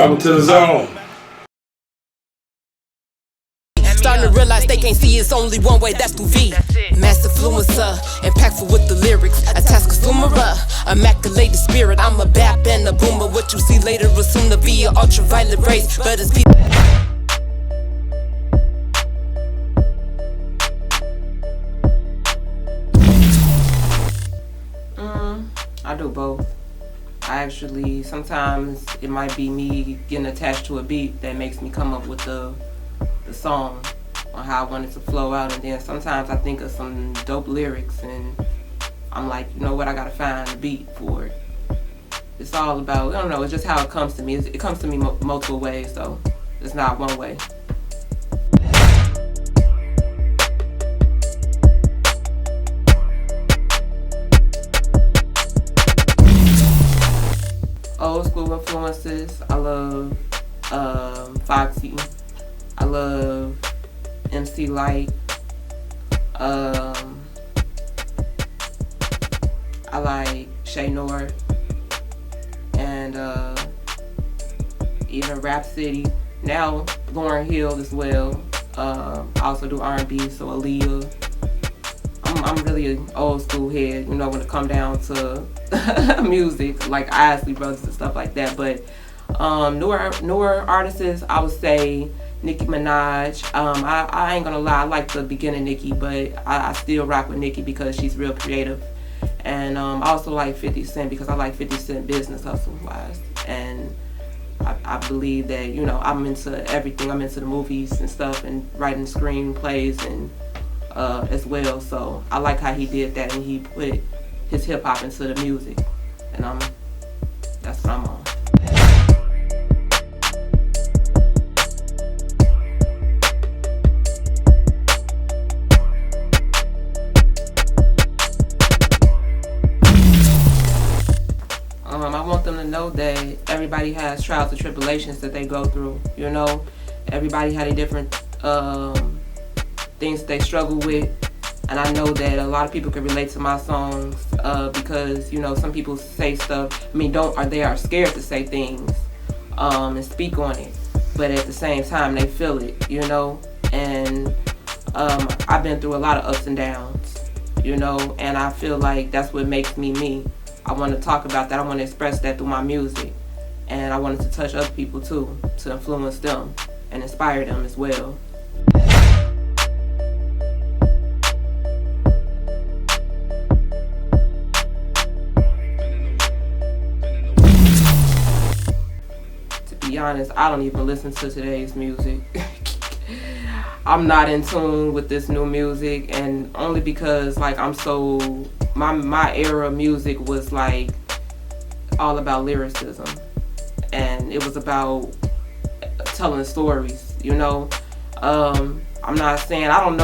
Welcome to the zone. Starting to realize they can't see it's only one way, that's through V. Master influencer, impactful with the lyrics. A task consumerer, immaculated spirit. I'm a bap and a boomer. What you see later will soon to be an ultraviolet race. But it's people. I do both. I actually, sometimes it might be me getting attached to a beat that makes me come up with the song on how I want it to flow out, and then sometimes I think of some dope lyrics and I'm like, you know what, I gotta find a beat for it. It's all about, I don't know, it's just how it comes to me. It comes to me multiple ways, so it's not one way. Old school influences, I love Foxy. I love MC Light. I like Shay North and even Rhapsody. Now Lauryn Hill as well. I also do R&B, so Aaliyah. I'm really an old school head, you know, when it come down to music, like Isley Brothers and stuff like that. But newer artists, I would say Nicki Minaj. I ain't gonna lie, I like the beginning Nicki, but I still rock with Nicki because she's real creative. And I also like 50 Cent because I like 50 Cent business hustle wise. And I believe that, you know, I'm into everything. I'm into the movies and stuff and writing screenplays and as well. So I like how he did that and he put his hip hop into the music. And that's what I'm on. I want them to know that everybody has trials and tribulations that they go through. You know, everybody had a different things they struggle with, and I know that a lot of people can relate to my songs because, you know, some people say stuff. I mean, they are scared to say things and speak on it, but at the same time they feel it. You know, and I've been through a lot of ups and downs. You know, and I feel like that's what makes me me. I want to talk about that. I want to express that through my music. And I wanted to touch other people too, to influence them and inspire them as well. To be honest, I don't even listen to today's music. I'm not in tune with this new music, and only because like I'm so my era of music was like all about lyricism, and it was about telling stories, you know. I'm not saying I don't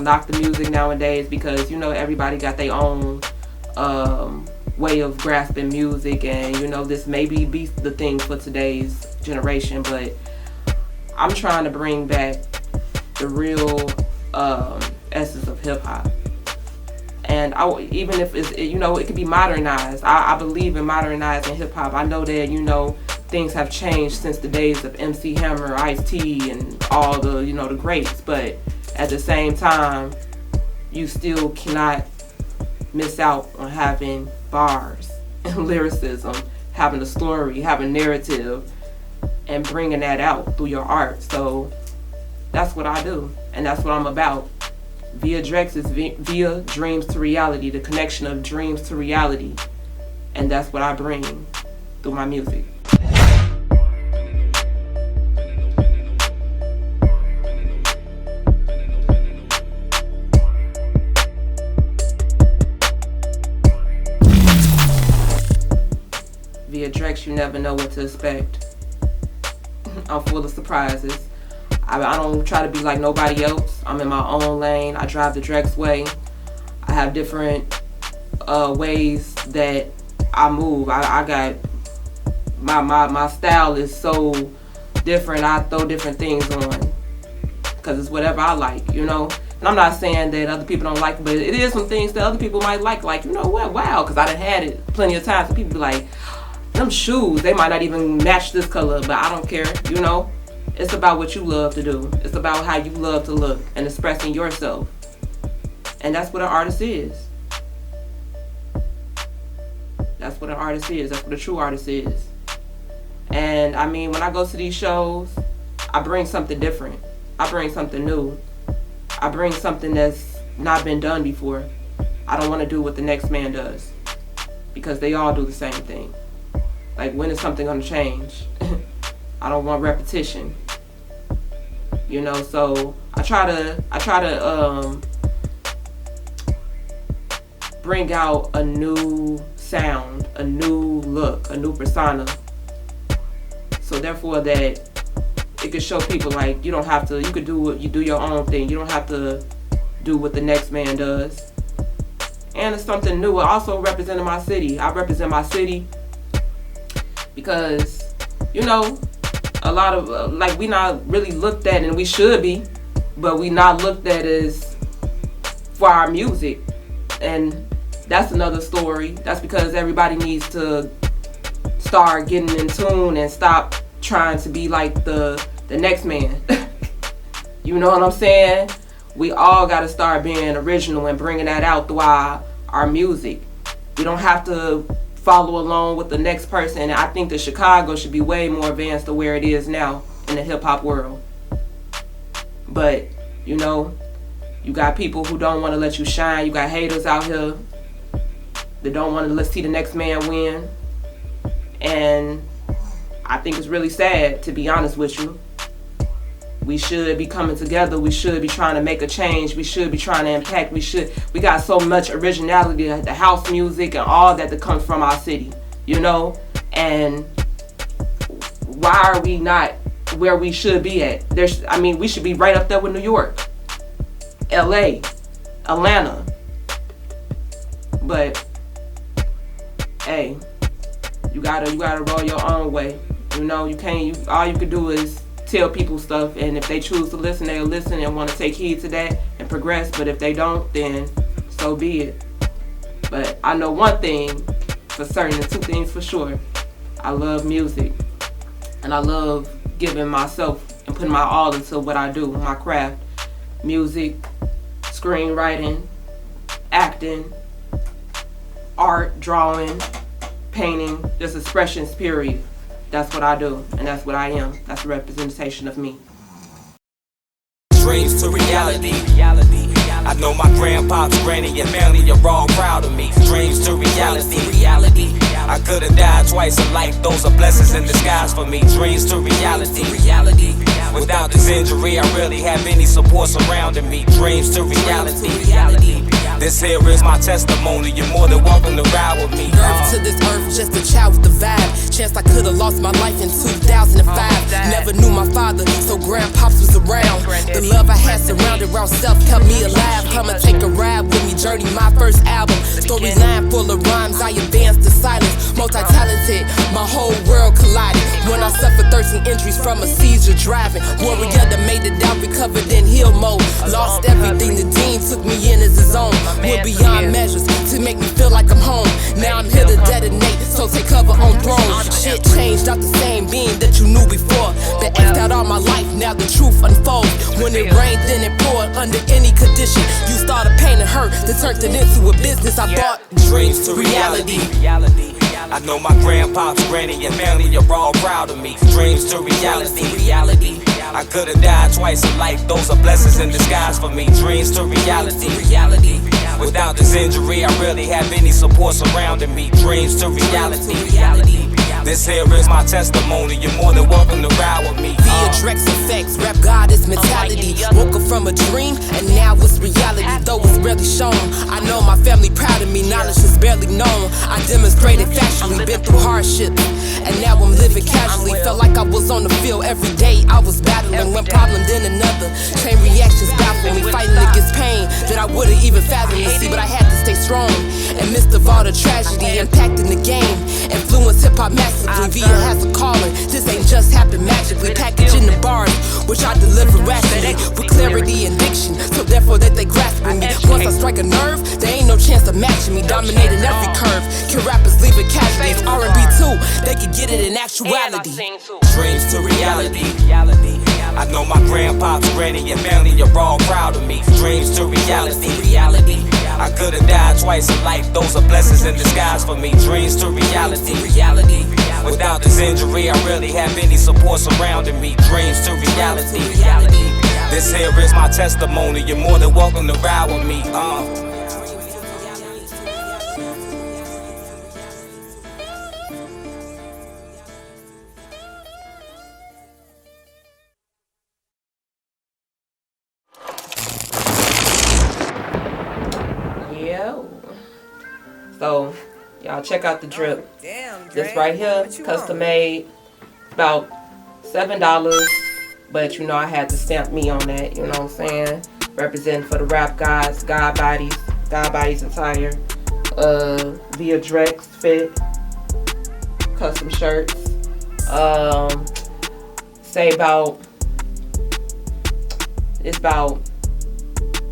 knock the music nowadays because, you know, everybody got their own way of grasping music, and, you know, this may be the thing for today's generation, but I'm trying to bring back the real essence of hip hop. And even if it's, you know, it could be modernized. I believe in modernizing hip hop. I know that, you know, things have changed since the days of MC Hammer, Ice-T, and all the, you know, the greats. But at the same time, you still cannot miss out on having bars and lyricism, having a story, having narrative, and bringing that out through your art. So that's what I do, and that's what I'm about. Via Drex is via dreams to reality, the connection of dreams to reality, and that's what I bring through my music. Via Drex, you never know what to expect. I'm full of surprises. I don't try to be like nobody else. I'm in my own lane. I drive the Drex way. I have different ways that I move. I got my style is so different. I throw different things on because it's whatever I like, you know. And I'm not saying that other people don't like it, but it is some things that other people might like, you know what, wow, because I done had it plenty of times. And people be like, them shoes, they might not even match this color, but I don't care, you know? It's about what you love to do. It's about how you love to look and expressing yourself. And that's what an artist is. That's what an artist is. That's what a true artist is. And I mean, when I go to these shows, I bring something different. I bring something new. I bring something that's not been done before. I don't want to do what the next man does, because they all do the same thing. Like, when is something going to change? I don't want repetition. You know, so I try to bring out a new sound, a new look, a new persona. So therefore that it could show people, like, you don't have to, you could do your own thing. You don't have to do what the next man does. And it's something new. I also represented my city. I represent my city because, you know, a lot of, like, we not really looked at, and we should be, but we not looked at as for our music. And that's another story. That's because everybody needs to start getting in tune and stop trying to be like the next man. You know what I'm saying? We all got to start being original and bringing that out through our music. We don't have to follow along with the next person. And I think that Chicago should be way more advanced to where it is now in the hip-hop world. But, you know, you got people who don't want to let you shine. You got haters out here that don't want to see the next man win. And I think it's really sad, to be honest with you. We should be coming together. We should be trying to make a change. We should be trying to impact. We got so much originality, the house music and all that comes from our city, you know? And why are we not where we should be at? We should be right up there with New York, LA, Atlanta. But hey, you gotta roll your own way. You know, all you can do is tell people stuff, and if they choose to listen, they'll listen and want to take heed to that and progress. But if they don't, then so be it. But I know one thing for certain, and two things for sure. I love music, and I love giving myself and putting my all into what I do, my craft. Music, screenwriting, acting, art, drawing, painting, just expressions, period. That's what I do, and that's what I am. That's a representation of me. Dreams to reality. I know my grandpops, granny, and family are all proud of me. Dreams to reality. I could have died twice in life, those are blessings in disguise for me. Dreams to reality. Without this injury, I really have any support surrounding me. Dreams to reality. This here is my testimony, you're more than welcome to ride with me. Birth to this earth, just a child with the vibe. Chance I could've lost my life in 2005. Never knew my father, so grandpops was around. The love I had surrounded around self kept me alive. Come and take a ride with me, Journey, my first album. Storyline full of rhymes, I advanced to silence. Multi-talented, my whole world collided. When I suffered 13 injuries from a seizure driving. Warrior that made it out, recovered in heal mode. Lost everything, the dean took me in as his own. Went beyond measures to make me feel like I'm home. Now I'm here to detonate, so take cover on thrones. Shit changed, not the same being that you knew before. Been aced out all my life, now the truth unfolds. When it rained, then it poured under any condition. You started pain and hurt, then turned it into a business. I brought dreams to reality. I know my grandpops, granny, and family are all proud of me. Dreams to reality. I could have died twice in life, those are blessings in disguise for me. Dreams to reality. Without this injury, I really have any support surrounding me. Dreams to reality. This here is my testimony, you're more than welcome to ride with me. Via Drex effects, rap God is mentality. Woke up from a dream, and now it's reality. Though it's rarely shown, I know my family proud of me. Knowledge is barely known. I demonstrated factually, been through hardship, and now I'm living casually. Felt like I was on the field every day. I was battling one problem, then another. Chain reactions baffle me, fighting against pain that I wouldn't even fathom to see. But I had to stay strong, and midst of all the tragedy impacting the game. Influence hip-hop massively, Via has a calling. This ain't just happened magically. Packaging the bars, which I deliver rapidly with clarity and diction, so therefore that they grasping me. Once I strike a nerve, there ain't no chance of matching me, dominating every curve. Kill rappers leaving casualties. R&B too, they could get it in actuality. Dreams to reality. I know my grandpops, granny, and family are all proud of me. Dreams to reality. I could've died twice in life, those are blessings in disguise for me. Dreams to reality. Without this injury, I rarely have any support surrounding me. Dreams to reality. This here is my testimony, you're more than welcome to ride with me. So, y'all check out the drip. This right here, custom made, about $7. But you know I had to stamp me on that, you know what I'm saying? Representing for the rap gods, God Bodies attire, via Drex fit, custom shirts. Say it's about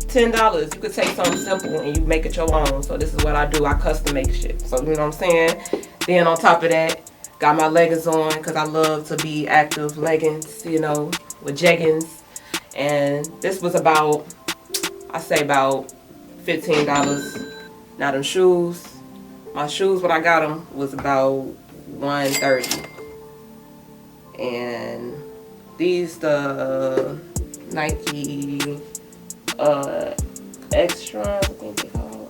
$10. You could take something simple and you make it your own. So this is what I do. I custom make shit. So you know what I'm saying? Then on top of that, got my leggings on because I love to be active. Leggings, you know, with jeggings. And this was about, I say about $15. Now them shoes, my shoes when I got them was about $130. And these the Nike extra, I think they call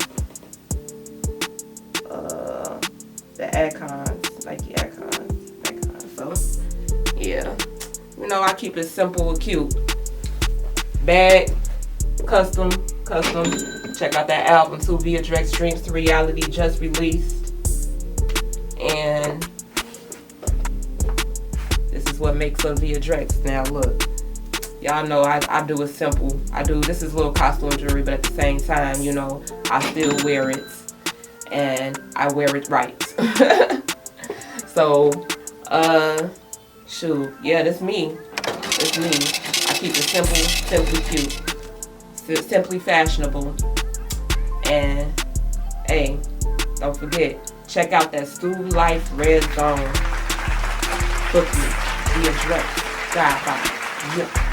the Acons, Nike Acons. So yeah, you know I keep it simple and cute. Bag, custom. Check out that album too, via Drex Dreams to Reality, just released. And this is what makes up via Drex. Now look. Y'all know I do it simple. This is little costume jewelry, but at the same time, you know, I still wear it. And I wear it right. So, shoot. Yeah, that's me. It's me. I keep it simple, simply cute. Simply fashionable. And, hey, don't forget, check out that StuLife RedZone. Book me. The address. God, bye. Yeah.